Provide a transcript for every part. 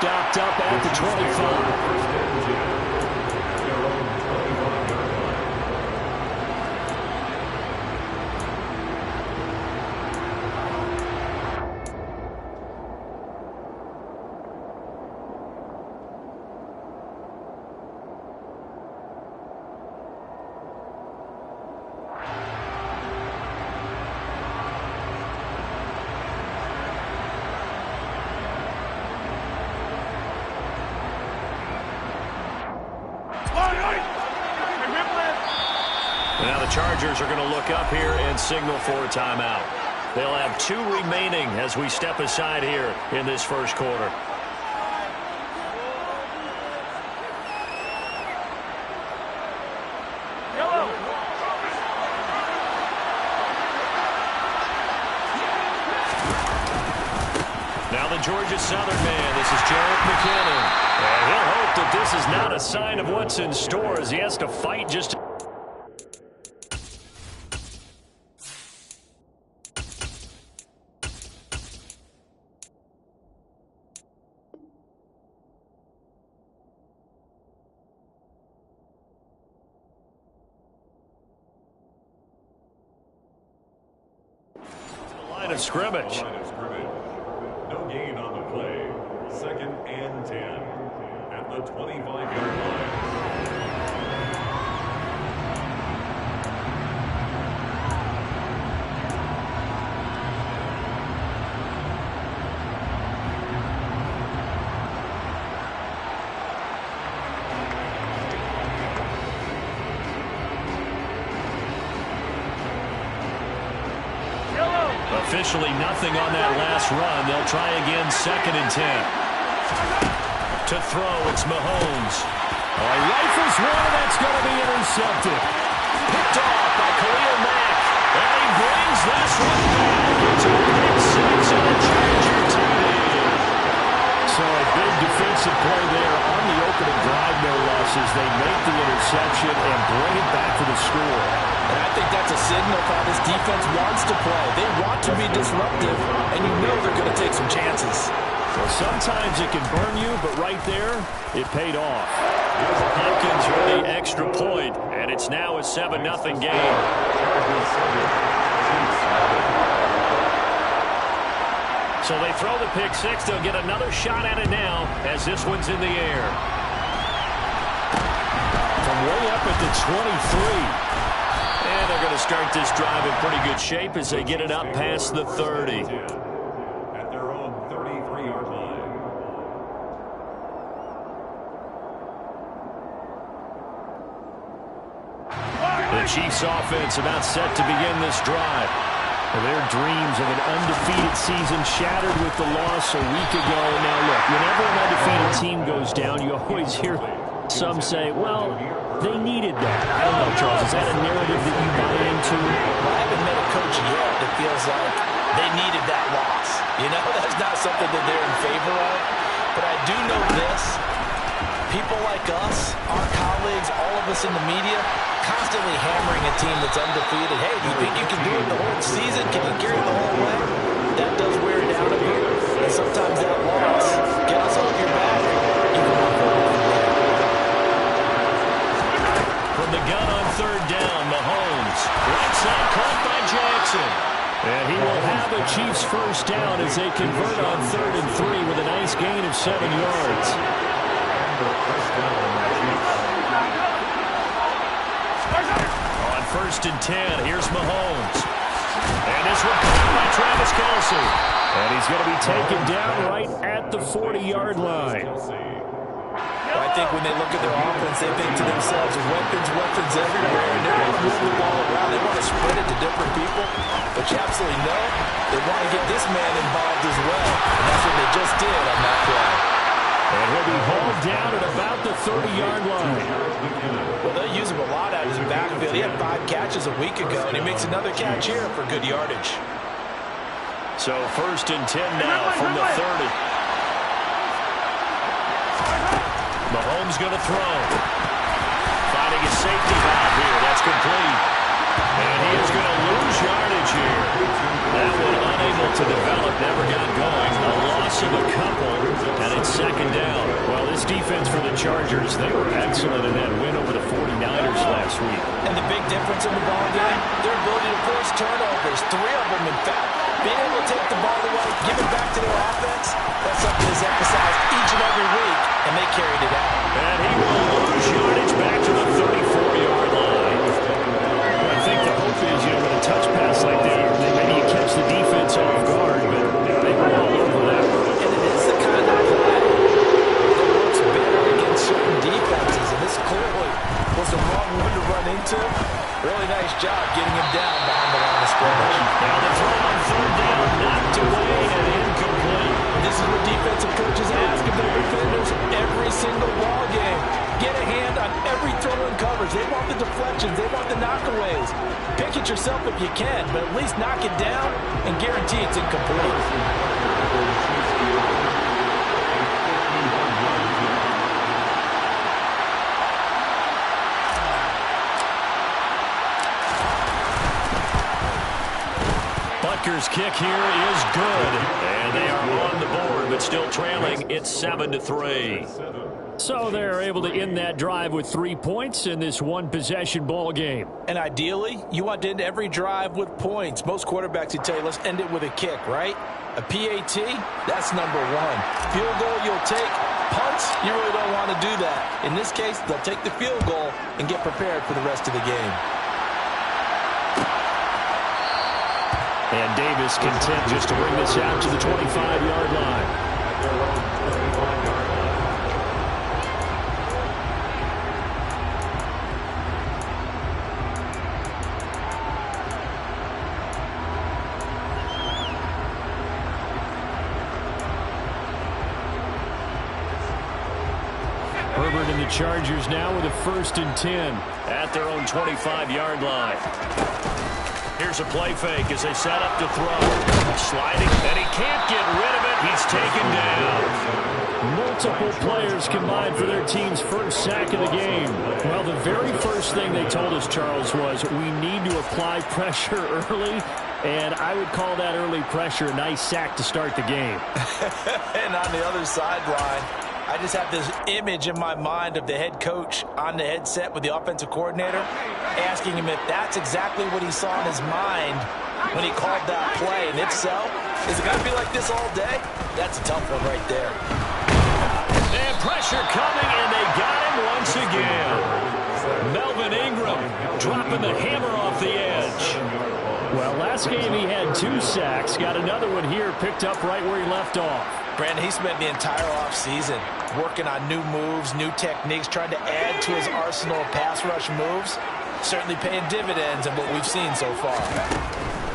stopped up at the 25. Now the Chargers are going to look up here and signal for a timeout. They'll have 2 remaining as we step aside here in this first quarter. Now the Georgia Southern man, this is Jarrett McKinnon. And he'll hope that this is not a sign of what's in store as he has to fight just to... line of scrimmage. No gain on the play. 2nd and 10 at the 25-yard line. Officially nothing on that last run. They'll try again 2nd and 10. To throw, it's Mahomes. Rifles one, and that's going to be intercepted. Picked off by Khalil Mack. And he brings this one back. It's a pick 6 on the Charger TD. So a big defensive play there on the opening drive, no less, as they make the interception and bring it back to the score. And I think that's a signal of how this defense wants to play. They want to be disruptive, and you know they're going to take some chances. Well, sometimes it can burn you, but right there, it paid off. Hopkins with the extra point, and it's now a 7-0 game. So they throw the pick 6. They'll get another shot at it now as this one's in the air. From way up at the 23. And they're going to start this drive in pretty good shape as they get it up past the 30. At their own 33-yard line. The Chiefs offense about set to begin this drive. Their dreams of an undefeated season shattered with the loss a week ago. Now, look, whenever an undefeated team goes down, you always hear some say, well, they needed that. I don't know, Charles. Is that a narrative that you buy into? Well, I haven't met a coach yet that feels like they needed that loss. You know, that's not something that they're in favor of. But I do know this. People like us, our colleagues, all of us in the media, constantly hammering a team that's undefeated. Hey, do you think you can do it the whole season? Can you carry it the whole way? That does wear down a bit. And sometimes that loss, get us off your back. You can walk over from there. From the gun on 3rd down, Mahomes. Right side caught by Jackson. And he will have the Chiefs first down as they convert on 3rd and 3 with a nice gain of 7 yards. On 1st and 10, here's Mahomes. And this one caught by Travis Kelce. And he's going to be taken down right at the 40-yard line. I think when they look at their offense, they think to themselves, weapons everywhere, and they're going to move the ball around. They want to spread it to different people, but you absolutely know they want to get this man involved as well, and that's what they just did on that play. And he'll be hauled down at about the 30-yard line. Well, they'll use him a lot out of his backfield. He had 5 catches a week ago, and he makes another catch here for good yardage. So 1st and 10 now from the 30. Mahomes going to throw. Finding his safety valve here. That's complete. And he is going to lose yardage here. That one unable to develop. Never got going. A loss loss of a couple, and it's second down. Well, this defense for the Chargers, they were excellent in that win over the 49ers last week. And the big difference in the ball game, their ability to force turnovers, 3 of them, in fact. Being able to take the ball away, give it back to their offense, that's something that's emphasized each and every week, and they carried it out. And he will lose yardage back to the 34-yard line. I think the hope is, with a touch pass like that, maybe you catch the defense off guard, but they were all over that one. And it is the kind of play that works better against certain defenses, and this clearly was the wrong one to run into. Really nice job getting him down behind the line of scrimmage. Now the throw on third down, knocked away and incomplete. This is what defensive coaches ask of their defenders every single ball game. Get a hand on every throw in coverage. They want the deflections. They want the knockaways. Pick it yourself if you can, but at least knock it down and guarantee it's incomplete. Butker's kick here is good. And they are on the board, but still trailing. It's 7-3. So they're able to end that drive with 3 points in this one-possession ball game. And ideally, you want to end every drive with points. Most quarterbacks would tell you, let's end it with a kick, right? A PAT, that's number 1. Field goal, you'll take. Punts, you really don't want to do that. In this case, they'll take the field goal and get prepared for the rest of the game. And Davis content just to bring this out to the 25-yard line. Herbert and the Chargers now with a 1st and 10. At their own 25-yard line. Here's a play fake as they set up to throw. Sliding, and he can't get rid of it. He's taken down. Multiple players combined for their team's first sack of the game. Well, the very first thing they told us, Charles, was we need to apply pressure early, and I would call that early pressure a nice sack to start the game. And on the other sideline, I just have this image in my mind of the head coach on the headset with the offensive coordinator asking him if that's exactly what he saw in his mind when he called that play. And if so, is it going to be like this all day? That's a tough one right there. And pressure coming, and they got him once again. Melvin Ingram dropping the hammer off the edge. Well, last game he had 2 sacks. Got another one here, picked up right where he left off. Brandon, he spent the entire offseason working on new moves, new techniques, trying to add to his arsenal of pass rush moves. Certainly paying dividends in what we've seen so far.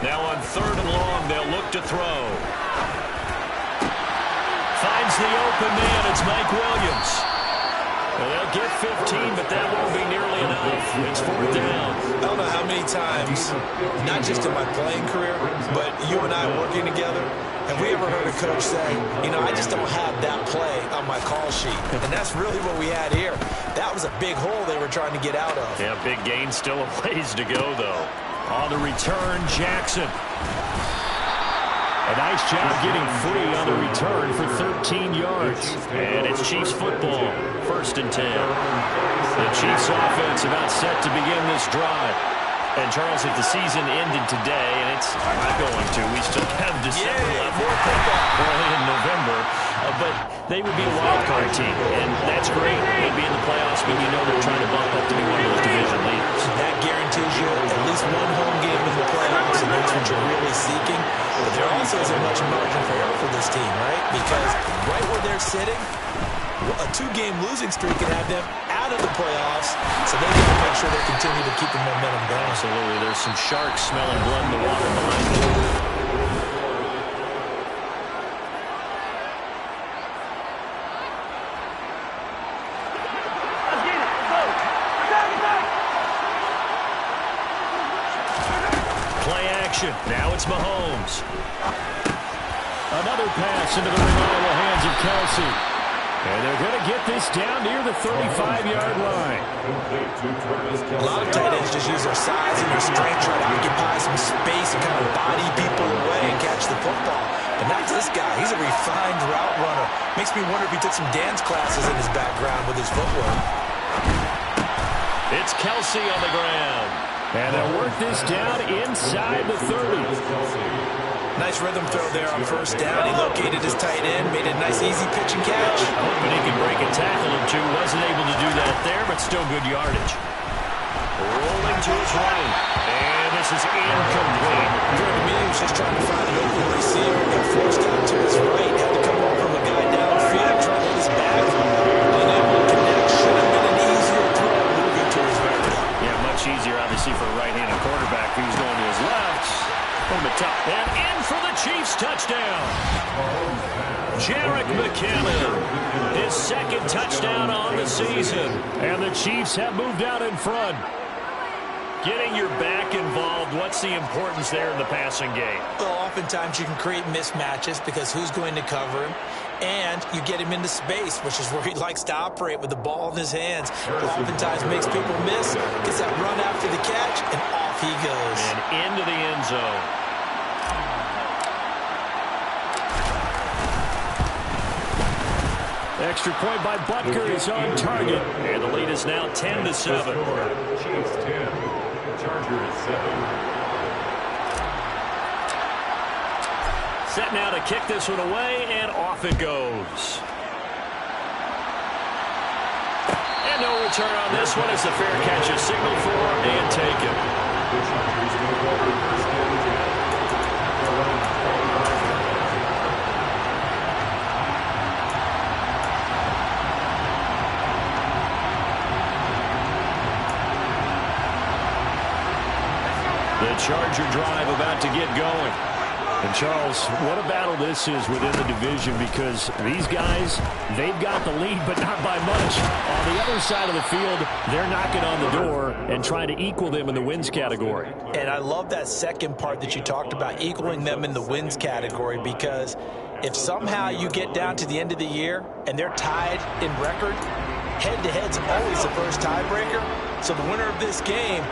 Now on 3rd and long, they'll look to throw. Finds the open man. It's Mike Williams. Well, they'll get 15, but that won't be nearly enough. It's 4th down. I don't know how many times, not just in my playing career, but you and I working together, have we ever heard a coach say, I just don't have that play on my call sheet. And that's really what we had here. That was a big hole they were trying to get out of. Yeah, big gain, still a ways to go, though. On the return, Jackson. A nice job getting free on the return for 13 yards. And it's Chiefs football, 1st and 10. The Chiefs offense about set to begin this drive. And, Charles, if the season ended today, and it's not going to, we still have December left, early in November, but they would be a wild card team, and that's great. They'd be in the playoffs, but they're trying to bump up to be one of those division leaders. That guarantees you at least one home game in the playoffs, and that's what you're really seeking. But there also isn't much margin for error for this team, right? Because right where they're sitting, a 2-game losing streak can have them out of the playoffs, so they need to make sure they continue to keep the momentum going. Absolutely. There's some sharks smelling blood in the water behind them. Play action. Now it's Mahomes. Another pass into the reliable hands of Kelsey. And they're going to get this down near the 35-yard line. A lot of tight ends just use their size and their strength, try to occupy some space and kind of body people away and catch the football. But not this guy. He's a refined route runner. Makes me wonder if he took some dance classes in his background with his footwork. It's Kelsey on the ground. And they'll work this down inside the 30. Nice rhythm throw there on first down. He located his tight end, made a nice easy pitch and catch. Hoping he can break a tackle or two. Wasn't able to do that there, but still good yardage. Rolling to his right. And this is incomplete. To me, he was just trying to find an open receiver. Got forced out to his right. Had to come over from a guy downfield, trying to hit his back. Unable to connect. Should have been an easier throw moving to his right. Yeah, much easier, obviously, for a right-handed quarterback who's going to his left. From the top. And in for the Chiefs touchdown. Jarek McKinnon, his second touchdown on the season. And the Chiefs have moved out in front. Getting your back involved, what's the importance there in the passing game? Well, oftentimes you can create mismatches because who's going to cover him? And you get him into space, which is where he likes to operate with the ball in his hands. Oftentimes makes people miss, gets that run after the catch, and off he goes. And into the end zone. Extra point by Butker is on target. And the lead is now 10-7. Chiefs 10, Chargers 7. Set now to kick this one away, and off it goes. And no return on this one as the fair catch is signaled for and taken. The Chargers move over first and 10. The Charger drive about to get going. And, Charles, what a battle this is within the division because these guys, they've got the lead, but not by much. On the other side of the field, they're knocking on the door and trying to equal them in the wins category. And I love that second part that you talked about, equaling them in the wins category, because if somehow you get down to the end of the year and they're tied in record, head-to-head's always the first tiebreaker. So the winner of this game,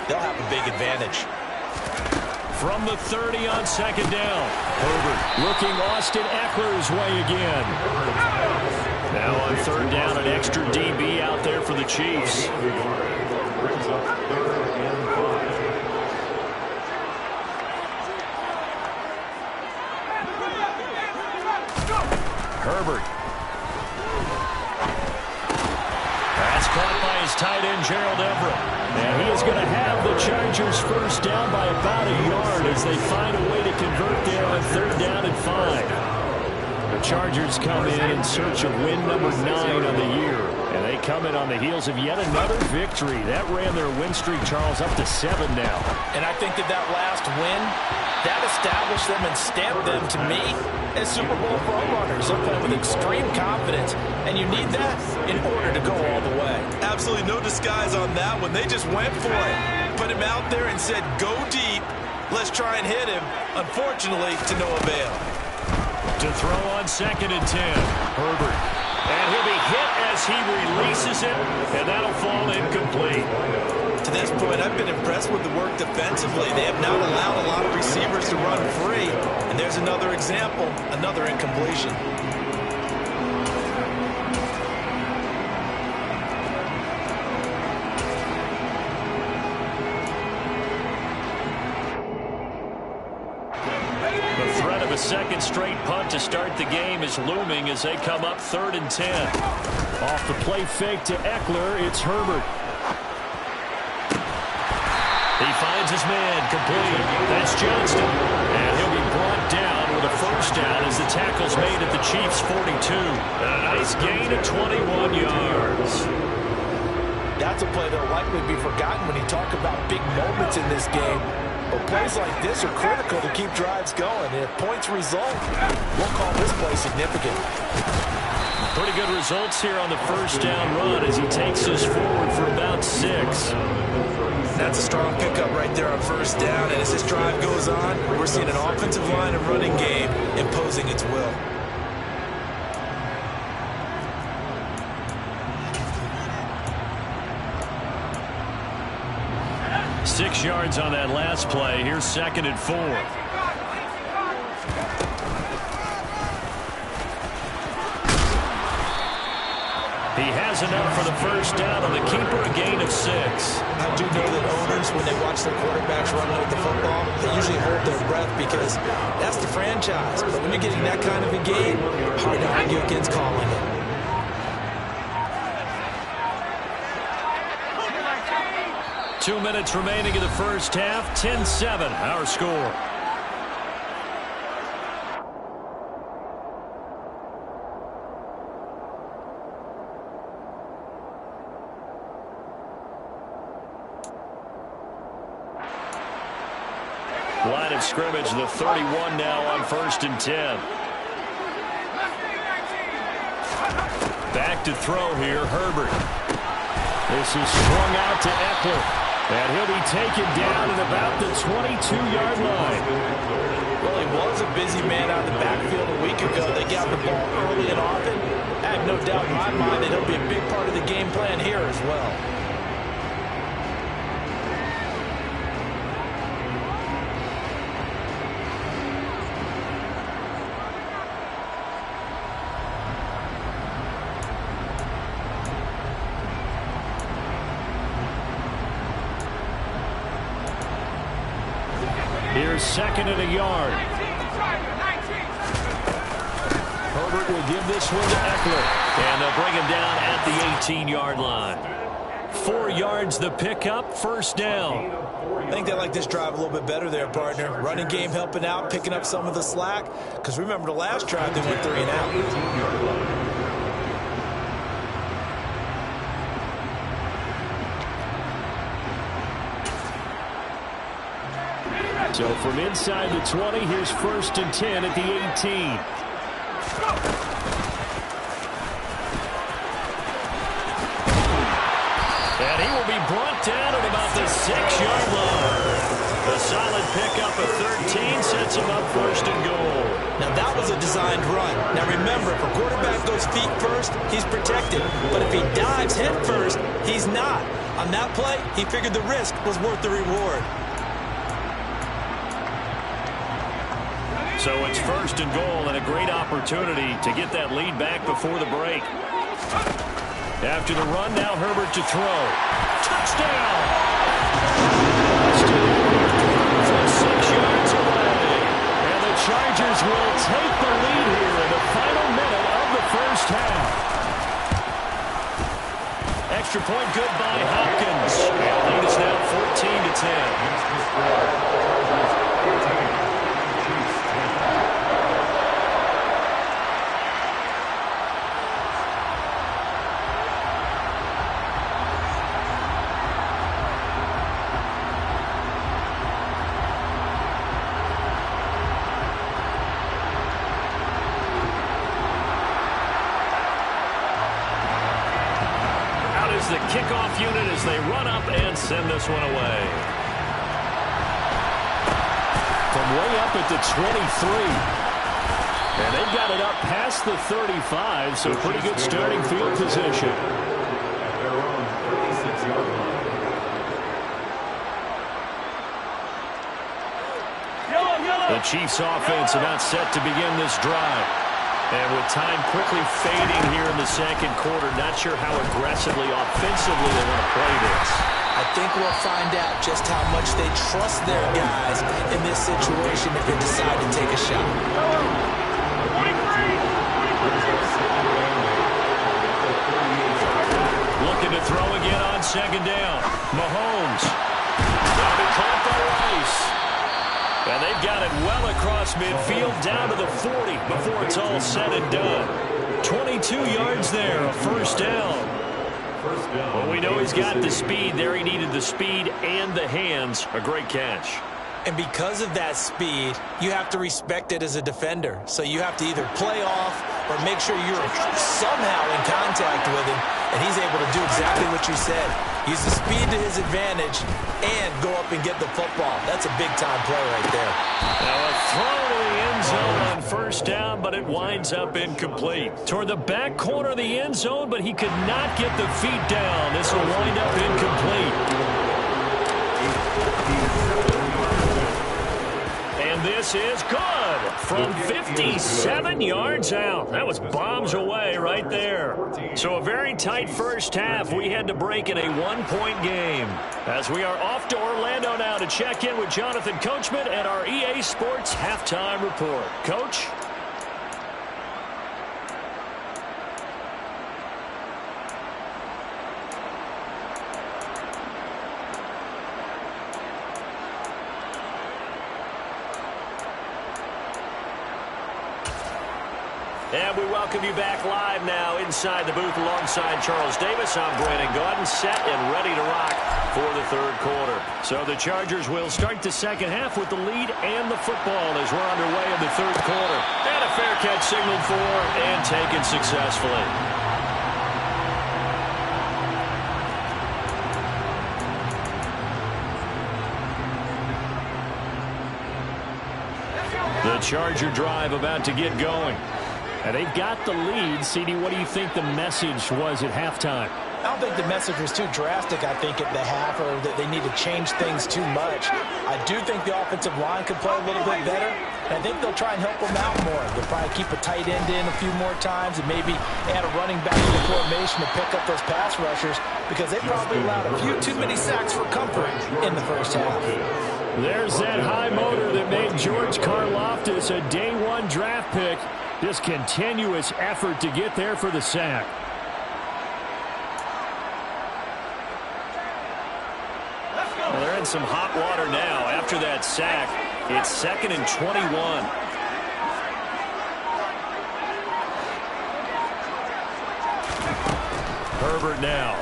they'll have a big advantage. From the 30 on second down. Herbert looking Austin Eckler's way again. Now on third down, an extra DB out there for the Chiefs. Herbert. That's caught by his tight end, Gerald Everett. And he is going to have the Chargers first down by about a yard as they find a way to convert there on third down and 5. The Chargers come in search of win number 9 on the year. And they come in on the heels of yet another victory. That ran their win streak, Charles, up to 7 now. And I think that last win, that established them and stamped them, to me, as Super Bowl front runners. They're playing with extreme confidence, and you need that in order to go all the way. Absolutely no disguise on that one. They just went for it. Put him out there and said, go deep. Let's try and hit him. Unfortunately, to no avail. To throw on second and 10. Herbert. And he'll be hit as he releases it, and that'll fall incomplete. To this point, I've been impressed with the work defensively. They have not allowed a lot of receivers to run free. And there's another example, another incompletion. The threat of a second straight punt to start the game is looming as they come up 3rd and 10. Off the play fake to Eckler, it's Herbert. He finds his man, complete. That's Johnston. And he'll be brought down with a first down as the tackle's made at the Chiefs' 42. A nice gain of 21 yards. That's a play that'll likely be forgotten when you talk about big moments in this game. But plays like this are critical to keep drives going. And if points result, we'll call this play significant. Pretty good results here on the first down run as he takes us forward for about 6. That's a strong pickup right there on first down. And as this drive goes on, we're seeing an offensive line and running game imposing its will. Six yards on that last play. Here's 2nd and 4. He has enough for the first down on the keeper, a gain of 6. I do know that owners, when they watch their quarterbacks run with the football, they usually hold their breath because that's the franchise. But when you're getting that kind of a game, hard to argue against calling it. Two minutes remaining in the first half, 10-7, our score. Line of scrimmage, the 31 now on 1st and 10. Back to throw here, Herbert. This is swung out to Eckler. And he'll be taken down at about the 22-yard line. Well, he was a busy man out of the backfield a week ago. They got the ball early and often. I have no doubt in my mind that he'll be a big part of the game plan here as well. Here's 2nd and a yard. Herbert will give this one to Eckler. And they'll bring him down at the 18-yard line. 4 yards the pickup, first down. I think they like this drive a little bit better there, partner. Running game helping out, picking up some of the slack. Because remember the last drive, they went 3 and out. So from inside the 20, here's 1st and 10 at the 18. And he will be brought down at about the 6-yard line. A solid pickup of 13 sets him up 1st and goal. Now that was a designed run. Now remember, if a quarterback goes feet first, he's protected. But if he dives head first, he's not. On that play, he figured the risk was worth the reward. So it's 1st and goal and a great opportunity to get that lead back before the break. After the run, now Herbert to throw. Touchdown! Just 6 yards away. And the Chargers will take the lead here in the final minute of the first half. Extra point good by Hopkins. And the lead is now 14-10. The kickoff unit as they run up and send this one away. From way up at the 23. And they've got it up past the 35, so pretty good starting field position. The Chiefs offense about set to begin this drive. And with time quickly fading here in the second quarter, not sure how aggressively, offensively they want to play this. I think we'll find out just how much they trust their guys in this situation if they decide to take a shot. Looking to throw again on 2nd down. Mahomes. Now be caught by Rice. And they've got it well across midfield, down to the 40 before it's all said and done. 22 yards there, a first down. Well, we know he's got the speed there. He needed the speed and the hands. A great catch. And because of that speed, you have to respect it as a defender. So you have to either play off or make sure you're somehow in contact with him, and he's able to do exactly what you said. Use the speed to his advantage and go up and get the football. That's a big-time play right there. Now a throw to the end zone on first down, but it winds up incomplete. Toward the back corner of the end zone, but he could not get the feet down. This will wind up incomplete. And And this is good from 57 yards out. That was bombs away right there. So a very tight first half. We had to break in a one-point game. As we are off to Orlando now to check in with Jonathan Coachman and our EA Sports Halftime Report. Coach? And we welcome you back live now inside the booth alongside Charles Davis. I'm Brandon Gaudin, set and ready to rock for the third quarter. So the Chargers will start the second half with the lead and the football as we're underway in the third quarter. And a fair catch signaled for and taken successfully. The Charger drive about to get going. And they've got the lead. CD, what do you think the message was at halftime? I don't think the message was too drastic, I think, at the half, or that they need to change things too much. I do think the offensive line could play a little bit better, and I think they'll try and help them out more. They'll probably keep a tight end in a few more times and maybe add a running back to the formation to pick up those pass rushers, because they probably allowed a few too many sacks for comfort in the first half. There's that high motor that made George Karlaftis a day-one draft pick. Just continuous effort to get there for the sack. Well, they're in some hot water now. After that sack, it's 2nd and 21. Herbert now.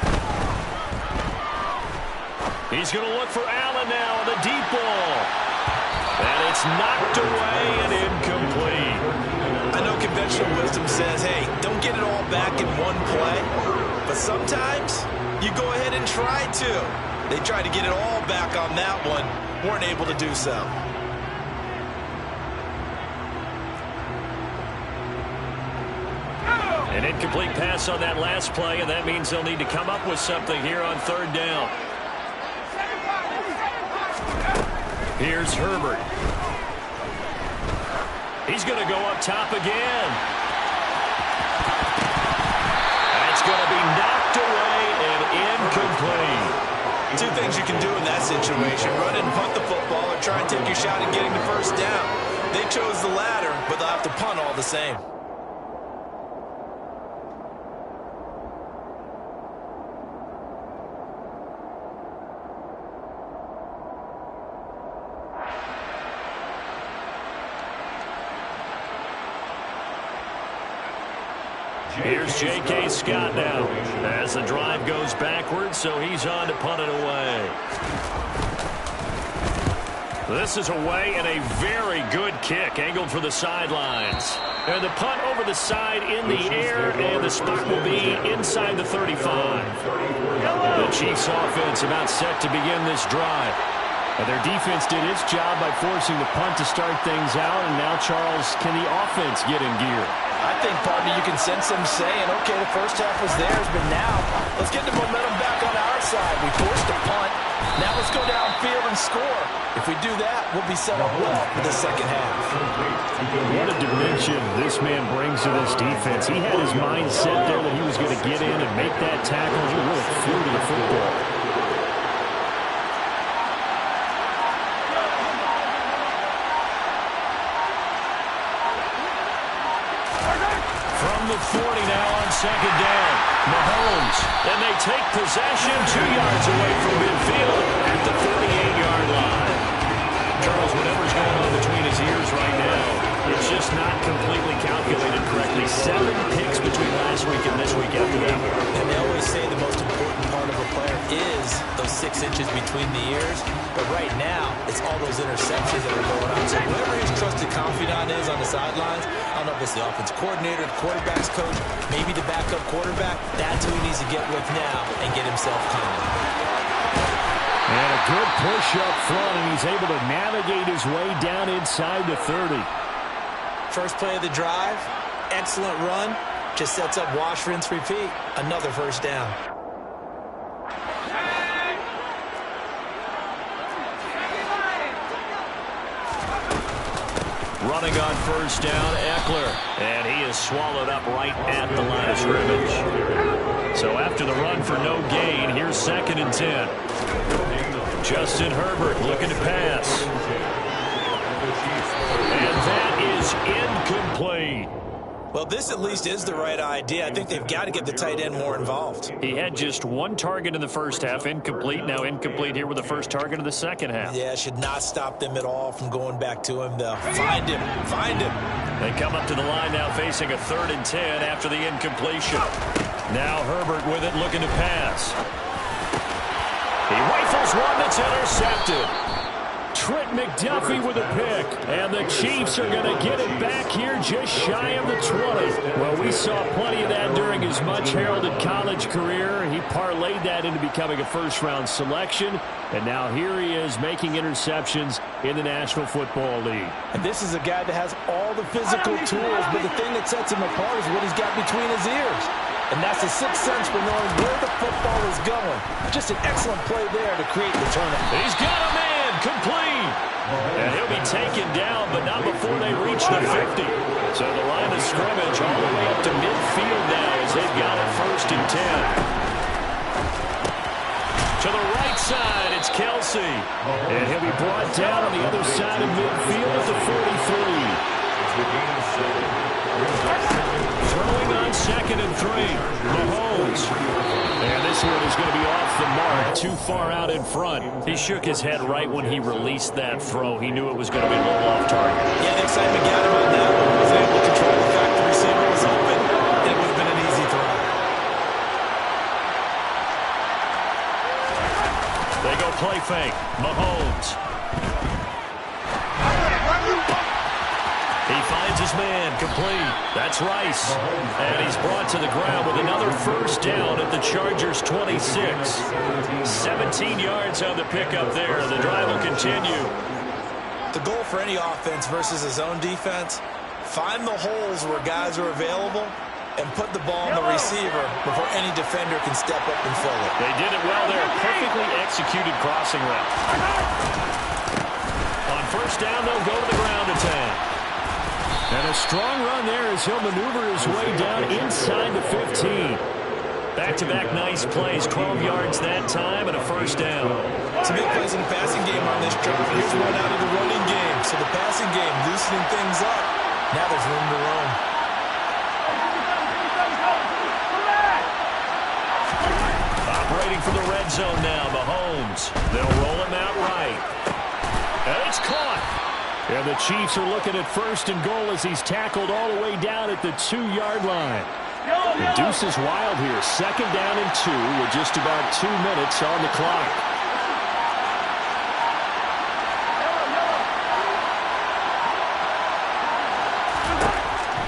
He's going to look for Allen now on the deep ball. And it's knocked away and incomplete. I know conventional wisdom says, hey, don't get it all back in one play. But sometimes you go ahead and try to. They tried to get it all back on that one. Weren't able to do so. An incomplete pass on that last play, and that means they'll need to come up with something here on third down. Here's Herbert. He's going to go up top again. That's going to be knocked away and incomplete. Two things you can do in that situation: run and punt the football, or try and take your shot at getting the first down. They chose the latter, but they'll have to punt all the same. Here's J.K. Scott now as the drive goes backwards, so he's on to punt it away. This is away and a very good kick angled for the sidelines. And the punt over the side in the air, and the spot will be inside the 35. The Chiefs offense about set to begin this drive. Their defense did its job by forcing the punt to start things out, and now, Charles, can the offense get in gear? I think, partner, you can sense them saying, okay, the first half was theirs, but now let's get the momentum back on our side. We forced a punt. Now let's go downfield and score. If we do that, we'll be set up well for the second half. What a dimension this man brings to this defense. He had his mind set there that he was going to get in and make that tackle. He really flew to the football. From the 40 now on second down. Mahomes. And they take possession 2 yards away from midfield at the 48-yard line. Charles, whatever's going on between his ears right now, it's just not completely calculated correctly. 7 picks between last week and this week after that. And they always say the most important part of a player is those 6 inches between the ears. But right now, it's all those interceptions that are going on. So whoever his trusted confidant is on the sidelines, I don't know if it's the offense coordinator, the quarterback's coach, maybe the backup quarterback, that's who he needs to get with now and get himself calm. And a good push up front, and he's able to navigate his way down inside the 30. First play of the drive, excellent run, just sets up wash, rinse, repeat. Another first down. Running on first down, Eckler. And he is swallowed up right at the line of scrimmage. So after the run for no gain, here's 2nd and 10. Justin Herbert looking to pass. And that is incomplete. Well, this at least is the right idea. I think they've got to get the tight end more involved. He had just 1 target in the first half, incomplete. Now incomplete here with the first target of the second half. Yeah, should not stop them at all from going back to him. They'll find him. They come up to the line now facing a 3rd and 10 after the incompletion. Now Herbert with it looking to pass. He rifles one that's intercepted. Trent McDuffie with a pick. And the Chiefs are going to get it back here just shy of the 20. Well, we saw plenty of that during his much-heralded college career. He parlayed that into becoming a first-round selection. And now here he is making interceptions in the National Football League. And this is a guy that has all the physical tools, but the thing that sets him apart is what he's got between his ears. And that's the sixth sense for knowing where the football is going. Just an excellent play there to create the turnover. He's got a man, complete. And he'll be taken down, but not before they reach the 50. So the line of scrimmage all the way up to midfield now as they've got it 1st and 10. To the right side, it's Kelsey. And he'll be brought down on the other side of midfield at the 43. Throwing on 2nd and 3. Mahomes. And this one is going to be off the mark, too far out in front. He shook his head right when he released that throw. He knew it was going to be a little off target. Yeah, the excitement got him on that one. He was able to control the fact the receiver was open. It would have been an easy throw. They go play fake. Mahomes. He finds his man, complete. That's Rice. And he's brought to the ground with another first down at the Chargers' 26. 17 yards on the pickup there. The drive will continue. The goal for any offense versus his own defense, find the holes where guys are available and put the ball on the receiver before any defender can step up and fill it. They did it well there. Perfectly executed crossing route. On first down, they'll go to the ground attack. And a strong run there as he'll maneuver his way down inside the 15. Back-to-back nice plays, 12 yards that time, and a first down. Some big plays in the passing game on this drive. Here's one out of the running game. So the passing game loosening things up. Now there's room to roam. Operating from the red zone now, Mahomes. They'll roll him out right. And it's caught. And the Chiefs are looking at 1st and goal as he's tackled all the way down at the 2-yard line. The deuce is wild here. 2nd down and 2 with just about 2 minutes on the clock.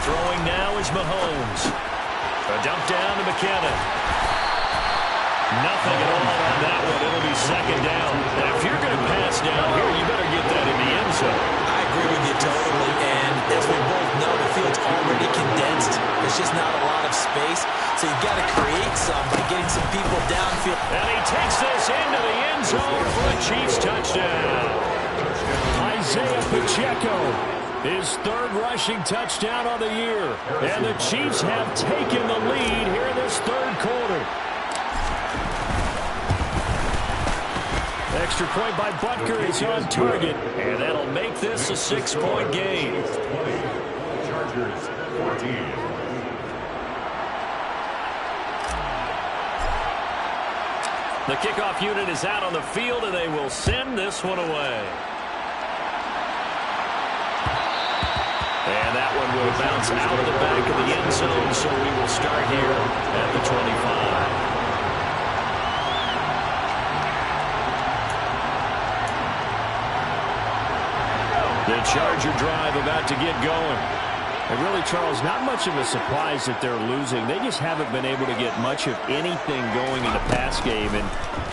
Throwing now is Mahomes. A dump down to McKinnon. Nothing at all on that one. It'll be 2nd down. Now, if you're going to pass down here, you better get that in the end zone. I agree with you totally, and as we both know, the field's already condensed. There's just not a lot of space, so you've got to create some by getting some people downfield. And he takes this into the end zone for a Chiefs touchdown. Isaiah Pacheco, his 3rd rushing touchdown on the year. And the Chiefs have taken the lead here in this 3rd quarter. Extra point by Butker is on target. And that'll make this a 6-point game. Chargers 14. The kickoff unit is out on the field, and they will send this one away. And that one will bounce out of the back of the end zone, so we will start here at the 25. The Charger drive about to get going. And really, Charles, not much of a surprise that they're losing. They just haven't been able to get much of anything going in the pass game. And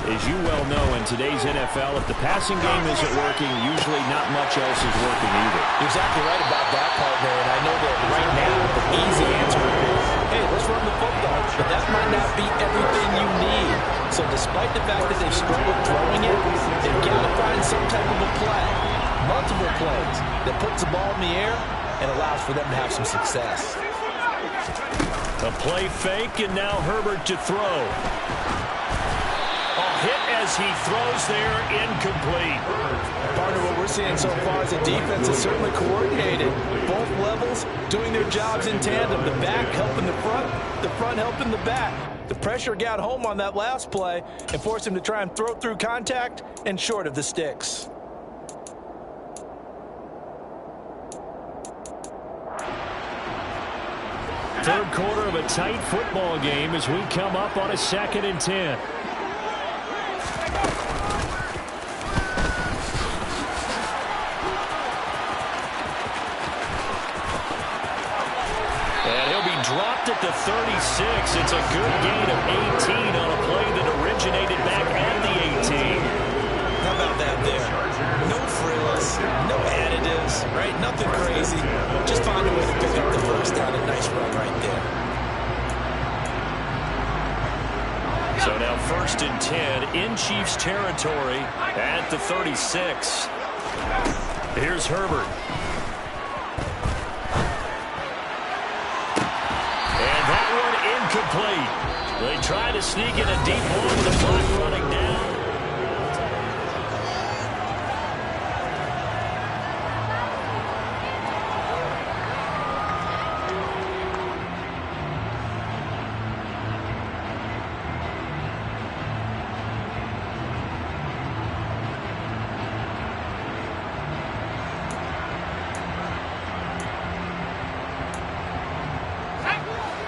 as you well know, in today's NFL, if the passing game isn't working, usually not much else is working either. You're exactly right about that, partner. And I know that right now the easy answer is, hey, let's run the football. But that might not be everything you need. So despite the fact that they've struggled throwing it, they've got to find some type of a play. multiple plays that puts the ball in the air and allows for them to have some success. A play fake, and now Herbert to throw. A hit as he throws there, incomplete. Partner, what we're seeing so far is the defense is certainly coordinated. Both levels doing their jobs in tandem. The back helping the front helping the back. The pressure got home on that last play and forced him to try and throw through contact and short of the sticks. Third quarter of a tight football game as we come up on a 2nd and 10. And he'll be dropped at the 36. It's a good gain of 18 on a play that originated back at the 18. How about that there? No frills, no additives, right? Nothing crazy. Just find a way to pick up the first down. A nice run right there. So now 1st and 10 in Chiefs territory at the 36. Here's Herbert. And that one incomplete. They try to sneak in a deep one with the clock running down.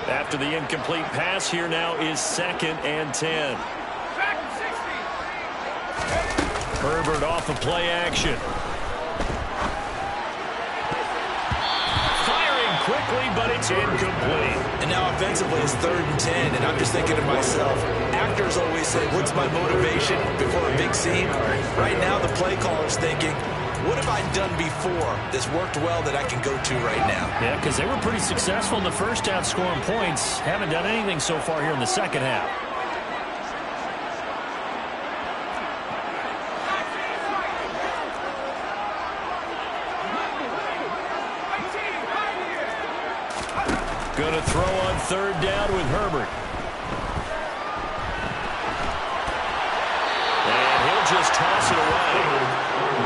After the incomplete pass, here now is 2nd and 10. Herbert off of play action. Firing quickly, but it's incomplete. And now offensively it's 3rd and 10, and I'm just thinking to myself, actors always say, what's my motivation before a big scene? Right now the play caller's thinking, what have I done before that's worked well that I can go to right now? Yeah, because they were pretty successful in the first half scoring points. Haven't done anything so far here in the second half. Going to throw on 3rd down with Herbert. And he'll just toss it away.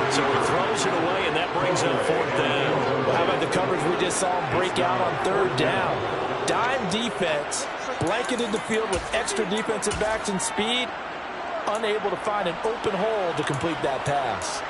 So he throws it away, and that brings up 4th down. Well, how about the coverage we just saw him break out on 3rd down? Dime defense, blanketed the field with extra defensive backs and speed, unable to find an open hole to complete that pass.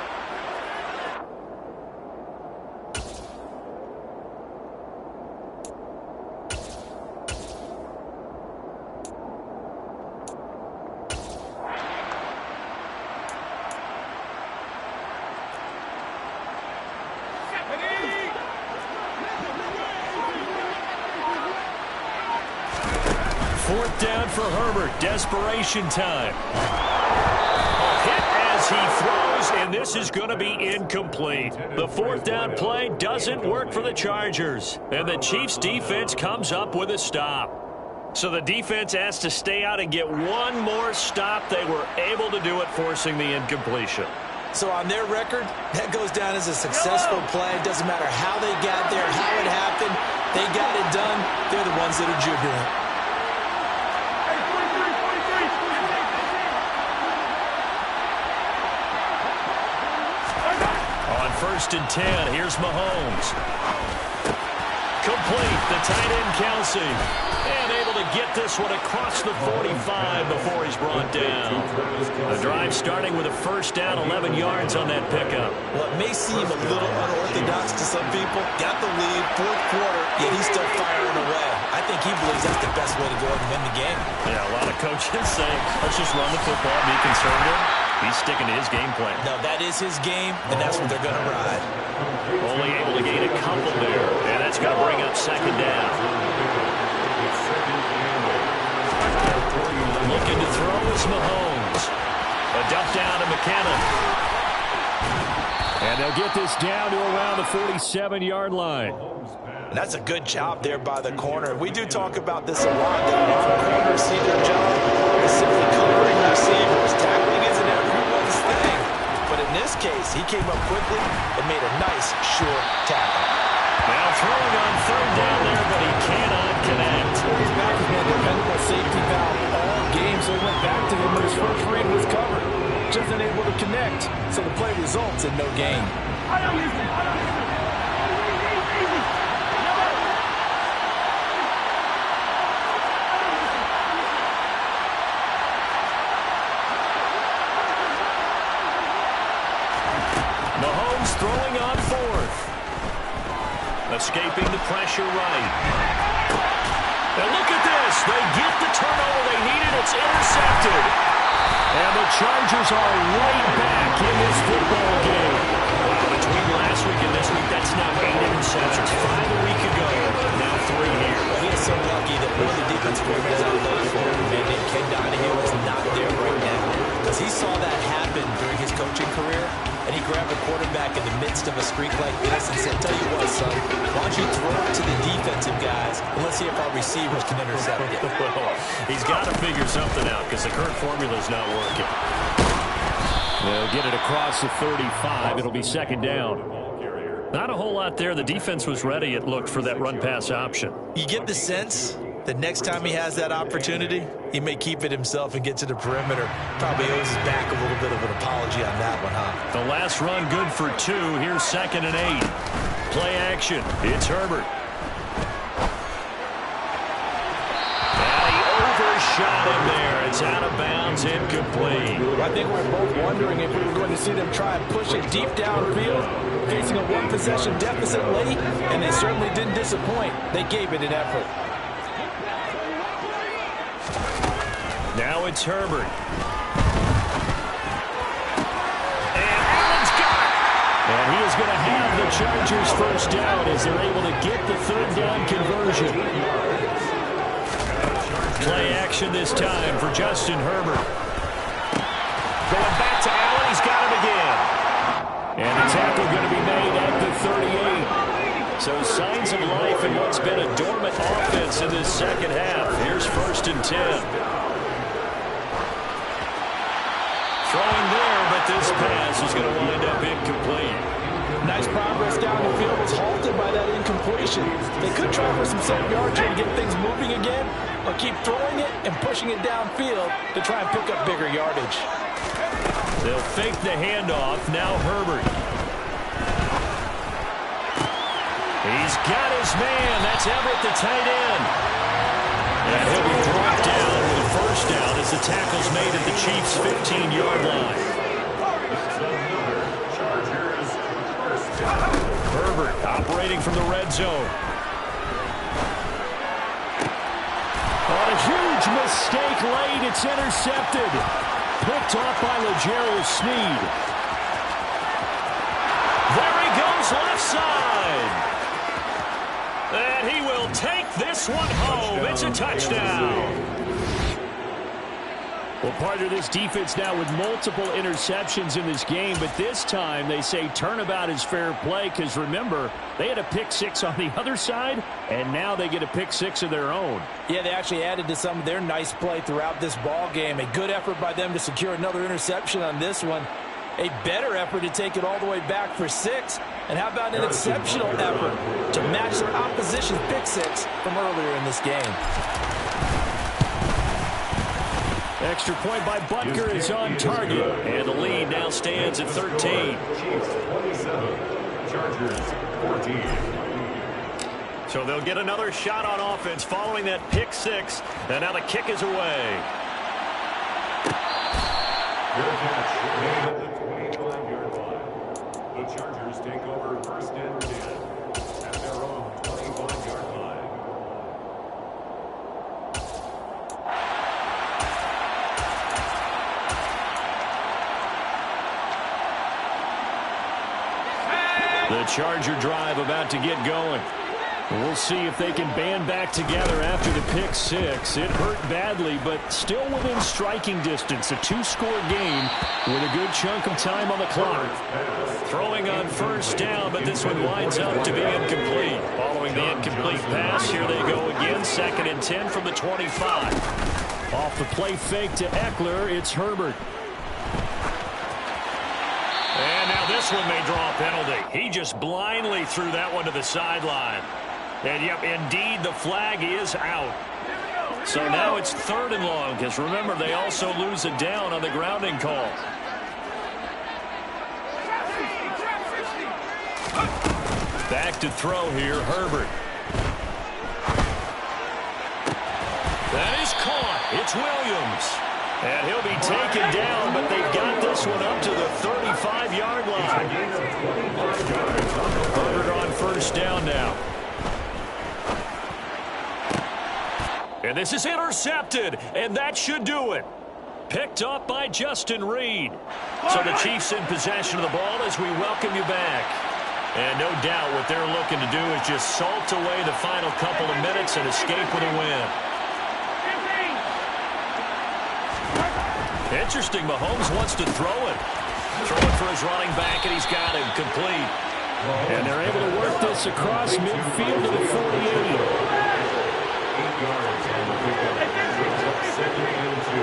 Fourth down for Herbert. Desperation time. A hit as he throws, and this is going to be incomplete. The 4th down play doesn't work for the Chargers, and the Chiefs defense comes up with a stop. So the defense has to stay out and get one more stop. They were able to do it, forcing the incompletion. So on their record, that goes down as a successful play. It doesn't matter how they got there, how it happened. They got it done. They're the ones that are jubilant. On 1st and 10, here's Mahomes. Complete, the tight end Kelsey. And able to get this one across the 45 before he's brought down. The drive starting with a 1st down, 11 yards on that pickup. What may seem a little unorthodox to some people, got the lead, 4th quarter, yet he's still firing away. I think he believes that's the best way to go and win the game. Yeah, a lot of coaches say, let's just run the football, be conservative. He's sticking to his game plan. No, that is his game, and that's what they're going to ride. Only able to gain a couple there, and that's going to bring up 2nd down. Looking to throw is Mahomes. A dump down to McKinnon. And they'll get this down to around the 47-yard line. And that's a good job there by the corner. We do talk about this a lot, that a lot of corners see their job is simply covering receivers. Tackling isn't everyone's thing. But in this case, he came up quickly and correct, so the play results in no gain. Mahomes throwing on fourth. Escaping the pressure right. And look at this. They get the turnover they needed. It's intercepted. And the Chargers are right back in this football game. Wow, between last week and this week, that's now 8 interceptions. 5 a week ago, now 3 here. He is so lucky that one of the defense coordinators out there for him, man, named Ken Donahue, is not there right now. Because he saw that happen during his coaching career, and he grabbed a quarterback in the midst of a streak like this and said, tell you what, son, why don't you throw it to the defensive guys, and let's see if our receivers can intercept it. Well, he's got to figure something out because the current formula is not working. They'll get it across the 35. It'll be second down. Not a whole lot there. The defense was ready, it looked, for that run-pass option. You get the sense that next time he has that opportunity, he may keep it himself and get to the perimeter. Probably owes his back a little bit of an apology on that one, huh? The last run good for 2. Here's 2nd and 8. Play action. It's Herbert. And he overshot him there. It's out of bounds, incomplete. I think we're both wondering if we were going to see them try and push it deep downfield, facing a one-possession deficit late, and they certainly didn't disappoint. They gave it an effort. Now it's Herbert. And Allen's got it. And he is going to have the Chargers first down as they're able to get the third down conversion. Play action this time for Justin Herbert. Going back to Allen. He's got him again. And the tackle going to be made at the 38. So signs of life in what's been a dormant offense in this second half. Here's 1st and 10. Throwing there, but this pass is going to wind up incomplete. Nice progress down the field was halted by that incompletion. They could try for some 7 yards here to get things moving again, or keep throwing it and pushing it downfield to try and pick up bigger yardage. They'll fake the handoff. Now Herbert. He's got his man. That's Everett, the tight end. And he'll be brought down with a first down as the tackle's made at the Chiefs' 15-yard line. Herbert operating from the red zone. On a huge mistake late, it's intercepted. Picked off by L'Jarius Sneed. There he goes, left side. And he will take this one home. It's a touchdown. Well, part of this defense now with multiple interceptions in this game, but this time they say turnabout is fair play because, remember, they had a pick-6 on the other side, and now they get a pick-6 of their own. Yeah, they actually added to some of their nice play throughout this ball game. A good effort by them to secure another interception on this one. A better effort to take it all the way back for 6. And how about an exceptional effort to match their opposition's pick-6 from earlier in this game. Extra point by Butker is on target. And the lead now stands at 13. Chiefs 27, Chargers 14. So they'll get another shot on offense following that pick-6. And now the kick is away. Good catch made at the 25-yard line. The Chargers take over 1st and 10 at their own 25-yard line. The Charger drive about to get going. We'll see if they can band back together after the pick-6. It hurt badly, but still within striking distance. A 2-score game with a good chunk of time on the clock. Throwing on first down, but this one winds up to be incomplete. Following the incomplete pass, here they go again. 2nd and 10 from the 25. Off the play fake to Eckler, it's Herbert. And now this one may draw a penalty. He just blindly threw that one to the sideline. And, yep, indeed, the flag is out. So now it's 3rd and long, because remember, they also lose a down on the grounding call. Back to throw here, Herbert. That is caught. It's Williams. And he'll be taken down, but they've got this one up to the 35-yard line. Herbert on first down now. And this is intercepted, and that should do it. Picked up by Justin Reed. So the Chiefs in possession of the ball as we welcome you back. And no doubt what they're looking to do is just salt away the final couple of minutes and escape with a win. Interesting, Mahomes wants to throw it. Throwing for his running back, and he's got him complete. And they're able to work this across midfield to the 48. 8 yards on the pickup. Second and 2.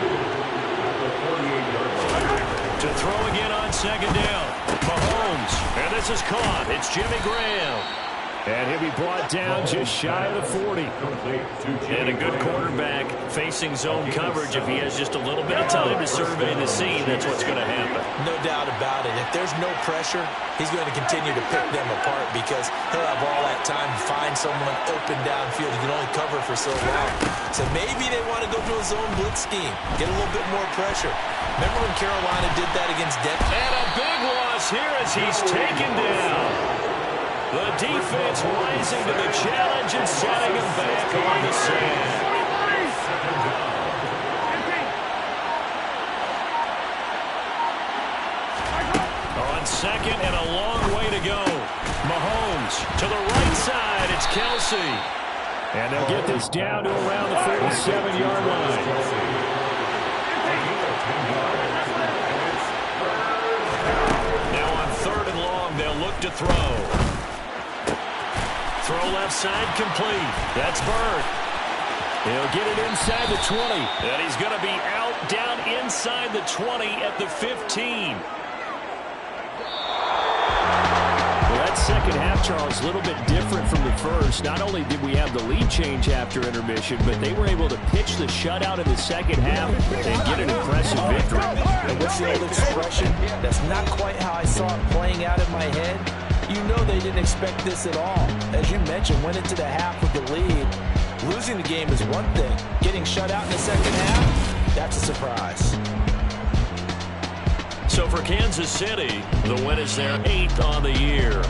At the 48-yard line. To throw again on second down. Mahomes. And this is caught. It's Jimmy Graham. And he'll be brought down just shy of the 40. And a good quarterback facing zone coverage. If he has just a little bit of time to survey the scene, that's what's going to happen. No doubt about it. If there's no pressure, he's going to continue to pick them apart because he'll have all that time to find someone open downfield. He can only cover for so long. So maybe they want to go to a zone blitz scheme, get a little bit more pressure. Remember when Carolina did that against Denver? And a big loss here as he's taken down. The defense rising to the challenge and setting him back on the sand. On second and a long way to go. Mahomes to the right side. It's Kelsey. And they'll get this down to around the 47-yard line. Now on third and long, they'll look to throw. Throw left side complete. That's Bird. He'll get it inside the 20. And he's going to be out down inside the 20 at the 15. Well, that second half, Charles, a little bit different from the first. Not only did we have the lead change after intermission, but they were able to pitch the shutout in the second half and get an impressive victory. And what's the old expression? That's not quite how I saw it playing out in my head. You know they didn't expect this at all. As you mentioned, went into the half with the lead. Losing the game is one thing. Getting shut out in the second half, that's a surprise. So for Kansas City, the win is their 8th on the year.